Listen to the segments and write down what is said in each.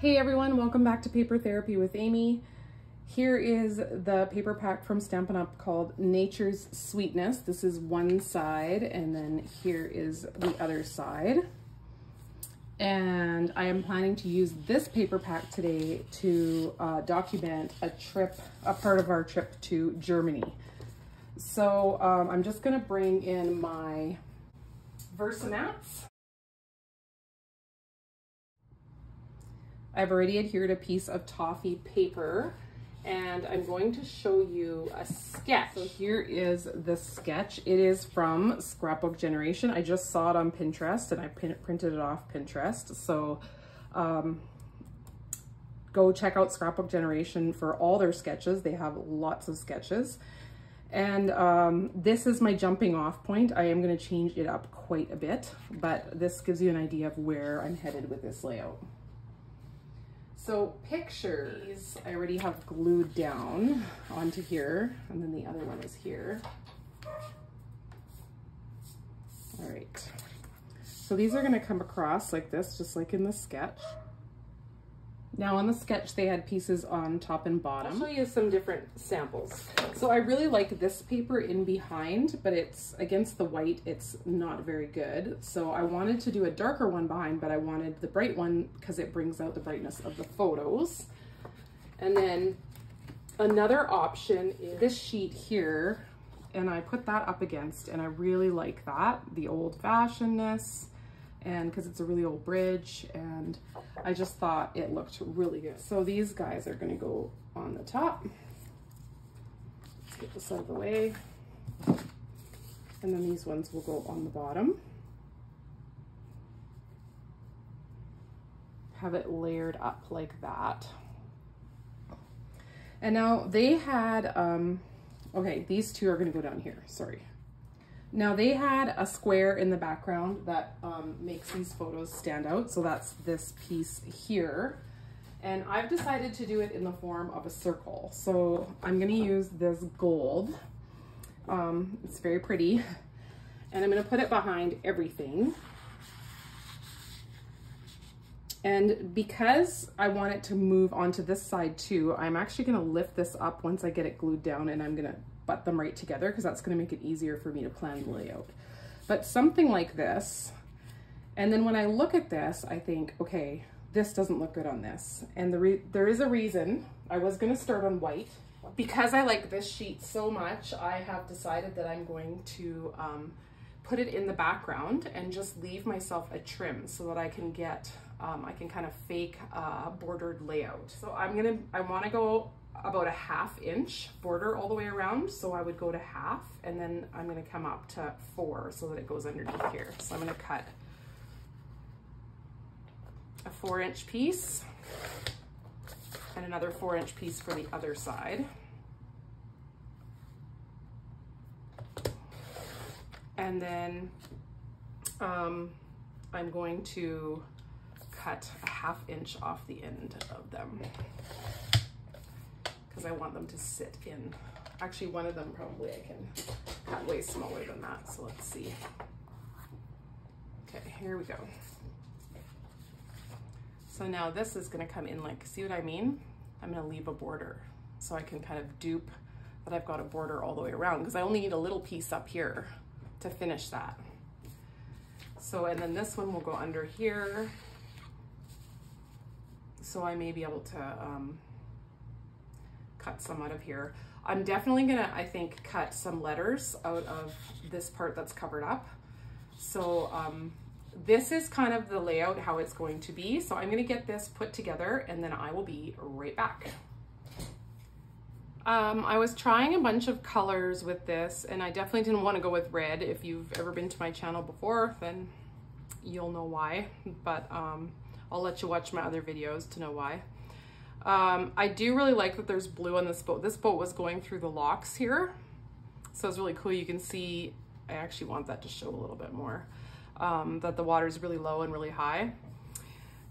Hey everyone, welcome back to Paper Therapy with Amy. Here is the paper pack from Stampin' Up called Nature's Sweetness. This is one side and then here is the other side. And I am planning to use this paper pack today to document a part of our trip to Germany. So I'm just gonna bring in my Versamats. I've already adhered a piece of toffee paper and I'm going to show you a sketch. So here is the sketch. It is from Scrapbook Generation. I just saw it on Pinterest and I printed it off Pinterest. So go check out Scrapbook Generation for all their sketches. They have lots of sketches. And this is my jumping off point. I am going to change it up quite a bit, but this gives you an idea of where I'm headed with this layout. So pictures, I already have glued down onto here, and then the other one is here. All right, so these are gonna come across like this, just like in the sketch. Now on the sketch, they had pieces on top and bottom. I'll show you some different samples. So I really like this paper in behind, but it's against the white, it's not very good. So I wanted to do a darker one behind, but I wanted the bright one because it brings out the brightness of the photos. And then another option is this sheet here, and I put that up against, and I really like that, the old-fashionedness, and because it's a really old bridge, and I just thought it looked really good. So these guys are gonna go on the top. Let's get this out of the way. And then these ones will go on the bottom. Have it layered up like that. And now they had, okay, these two are gonna go down here, sorry. Now they had a square in the background that makes these photos stand out. So that's this piece here. And I've decided to do it in the form of a circle. So I'm gonna use this gold. It's very pretty. And I'm gonna put it behind everything. And because I want it to move onto this side too, I'm actually gonna lift this up once I get it glued down, and I'm gonna butt them right together because that's going to make it easier for me to plan the layout. But something like this, and then when I look at this, I think, okay, this doesn't look good on this. And there is a reason. I was going to start on white. Because I like this sheet so much, I have decided that I'm going to put it in the background and just leave myself a trim so that I can get, I can kind of fake a bordered layout. So I want to go about a 1/2 inch border all the way around. So I would go to 1/2, and then I'm going to come up to 4 so that it goes underneath here. So I'm going to cut a 4-inch piece and another 4-inch piece for the other side. And then I'm going to cut a 1/2 inch off the end of them, because I want them to sit in. Actually, one of them probably I can cut way smaller than that, so let's see. Okay, here we go. So now this is gonna come in like, see what I mean? I'm gonna leave a border so I can kind of dupe that I've got a border all the way around, because I only need a little piece up here to finish that. So, and then this one will go under here. So I may be able to, cut some out of here. I'm definitely gonna, I think, cut some letters out of this part that's covered up. So this is kind of the layout, how it's going to be. So I'm gonna get this put together and then I will be right back. I was trying a bunch of colors with this, and I definitely didn't want to go with red. If you've ever been to my channel before, then you'll know why, but I'll let you watch my other videos to know why. I do really like that there's blue on this boat. This boat was going through the locks here, so it's really cool. You can see, I actually want that to show a little bit more, that the water is really low and really high.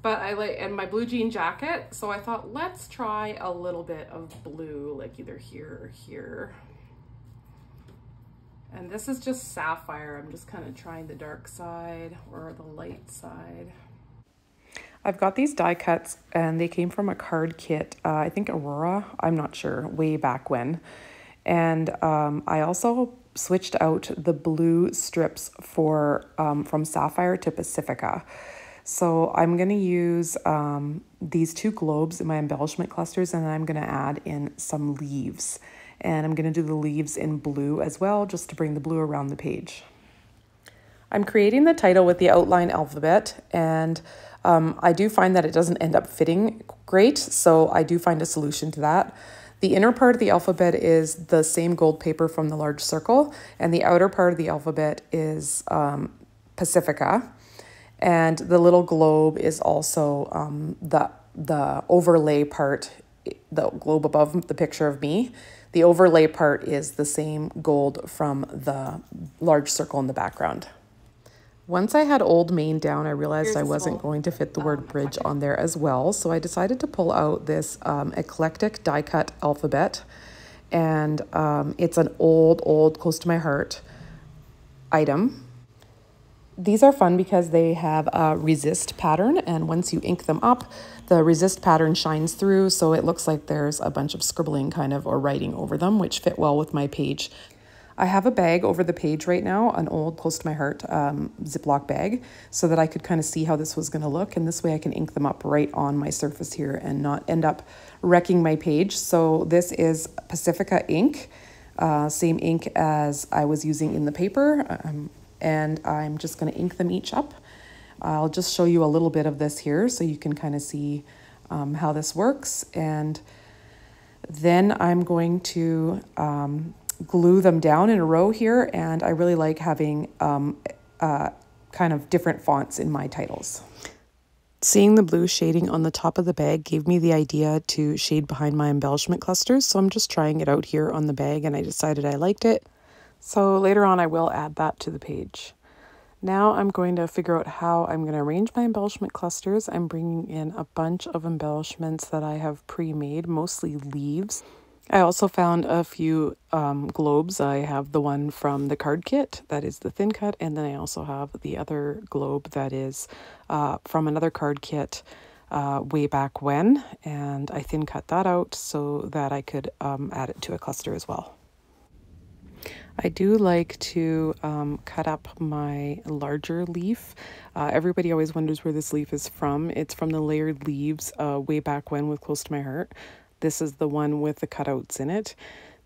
But I like, and my blue jean jacket, so I thought, let's try a little bit of blue, like either here or here. And this is just sapphire. I'm just kind of trying the dark side or the light side. I've got these die cuts and they came from a card kit, I think Aurora, I'm not sure, way back when. And I also switched out the blue strips for from Sapphire to Pacifica. So I'm going to use these two globes in my embellishment clusters, and then I'm going to add in some leaves. And I'm going to do the leaves in blue as well, just to bring the blue around the page. I'm creating the title with the outline alphabet, and I do find that it doesn't end up fitting great, so I do find a solution to that. The inner part of the alphabet is the same gold paper from the large circle, and the outer part of the alphabet is Pacifica. And the little globe is also the overlay part, the globe above the picture of me. The overlay part is the same gold from the large circle in the background. Once I had Old Main down, I realized I wasn't going to fit the word bridge on there as well. So I decided to pull out this eclectic die cut alphabet. And it's an old, close to my heart item. These are fun because they have a resist pattern, and once you ink them up, the resist pattern shines through, so it looks like there's a bunch of scribbling kind of or writing over them, which fit well with my page. I have a bag over the page right now, an old, close to my heart Ziploc bag, so that I could kind of see how this was going to look, and this way I can ink them up right on my surface here and not end up wrecking my page. So this is Pacifica ink, same ink as I was using in the paper, and I'm just going to ink them each up. I'll just show you a little bit of this here so you can kind of see how this works, and then I'm going to glue them down in a row here, and I really like having kind of different fonts in my titles. Seeing the blue shading on the top of the bag gave me the idea to shade behind my embellishment clusters, so I'm just trying it out here on the bag, and I decided I liked it. So later on I will add that to the page. Now I'm going to figure out how I'm going to arrange my embellishment clusters. I'm bringing in a bunch of embellishments that I have pre-made, mostly leaves. I also found a few globes. I have the one from the card kit, that is the thin cut, and then I also have the other globe that is from another card kit way back when, and I thin cut that out so that I could add it to a cluster as well. I do like to cut up my larger leaf. Everybody always wonders where this leaf is from. It's from the layered leaves way back when with Close to My Heart. This is the one with the cutouts in it,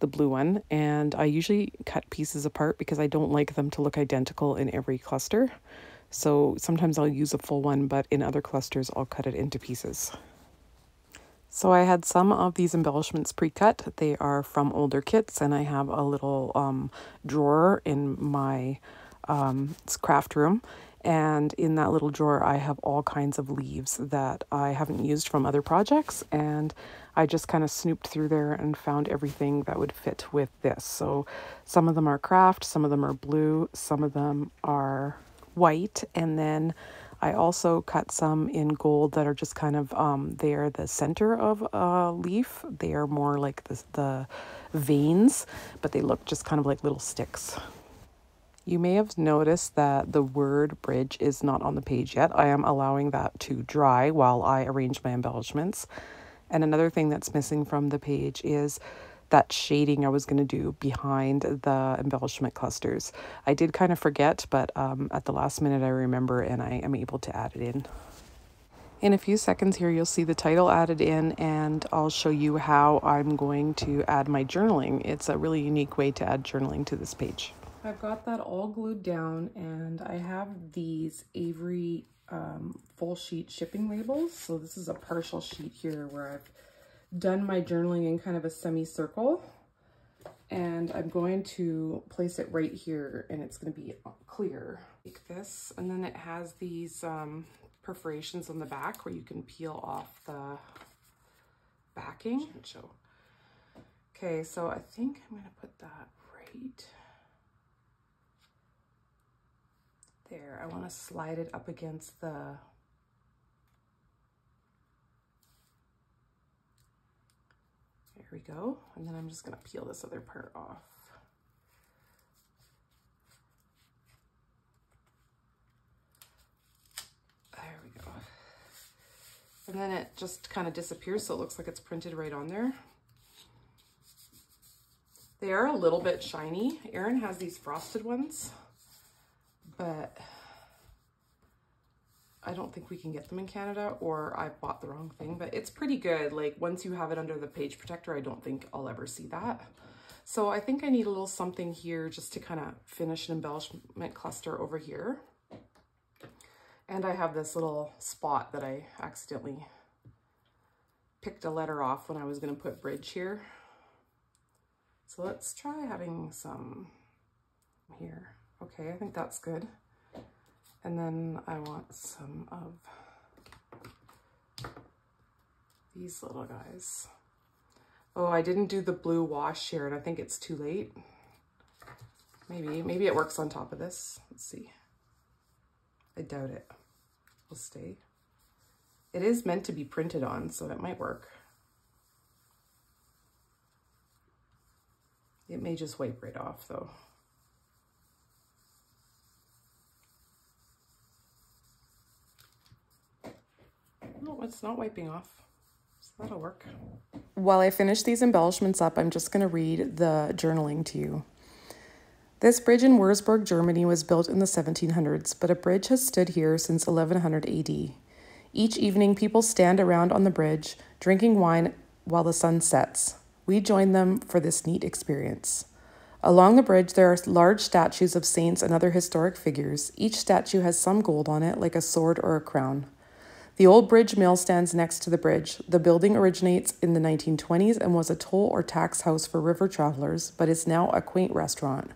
the blue one. And I usually cut pieces apart because I don't like them to look identical in every cluster. So sometimes I'll use a full one, but in other clusters I'll cut it into pieces. So I had some of these embellishments pre-cut. They are from older kits, and I have a little drawer in my craft room. And in that little drawer, I have all kinds of leaves that I haven't used from other projects. And I just kind of snooped through there and found everything that would fit with this. So some of them are craft, some of them are blue, some of them are white, and then I also cut some in gold that are just kind of, they are the center of a leaf. They are more like the veins, but they look just kind of like little sticks. You may have noticed that the word bridge is not on the page yet. I am allowing that to dry while I arrange my embellishments. And another thing that's missing from the page is that shading I was going to do behind the embellishment clusters. I did kind of forget, but at the last minute I remember, and I am able to add it in. In a few seconds here, you'll see the title added in, and I'll show you how I'm going to add my journaling. It's a really unique way to add journaling to this page. I've got that all glued down, and I have these Avery full sheet shipping labels. So this is a partial sheet here where I've done my journaling in kind of a semicircle, and I'm going to place it right here, and it's going to be clear like this. And then it has these perforations on the back where you can peel off the backing. Okay, so I think I'm going to put that right there. I want to slide it up against the there we go. And then I'm just going to peel this other part off. There we go. And then it just kind of disappears, so it looks like it's printed right on there. They are a little bit shiny. Erin has these frosted ones, but I don't think we can get them in Canada, or I bought the wrong thing, but it's pretty good. Like once you have it under the page protector, I don't think I'll ever see that. So I think I need a little something here just to kind of finish an embellishment cluster over here. And I have this little spot that I accidentally picked a letter off when I was going to put bridge here. So let's try having some here. Okay, I think that's good. And then I want some of these little guys. Oh, I didn't do the blue wash here, and I think it's too late. Maybe it works on top of this. Let's see. I doubt it. Will stay. It is meant to be printed on, so it might work. It may just wipe right off though. No, it's not wiping off, so that'll work. While I finish these embellishments up, I'm just gonna read the journaling to you. This bridge in Würzburg, Germany was built in the 1700s, but a bridge has stood here since 1100 AD. Each evening, people stand around on the bridge, drinking wine while the sun sets. We join them for this neat experience. Along the bridge, there are large statues of saints and other historic figures. Each statue has some gold on it, like a sword or a crown. The old bridge mill stands next to the bridge. The building originates in the 1920s and was a toll or tax house for river travelers, but is now a quaint restaurant.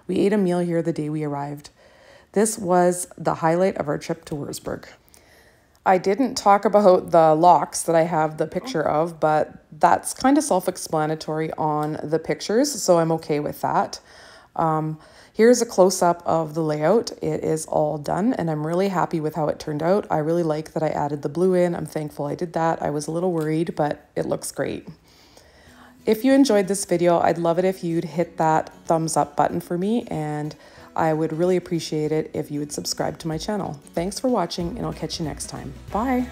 We ate a meal here the day we arrived. This was the highlight of our trip to Würzburg. I didn't talk about the locks that I have the picture of, but that's kind of self-explanatory on the pictures, so I'm okay with that. Here's a close-up of the layout. It is all done, and I'm really happy with how it turned out. I really like that I added the blue in. I'm thankful I did that. I was a little worried, but it looks great. If you enjoyed this video, I'd love it if you'd hit that thumbs up button for me, and I would really appreciate it if you would subscribe to my channel. Thanks for watching, and I'll catch you next time. Bye!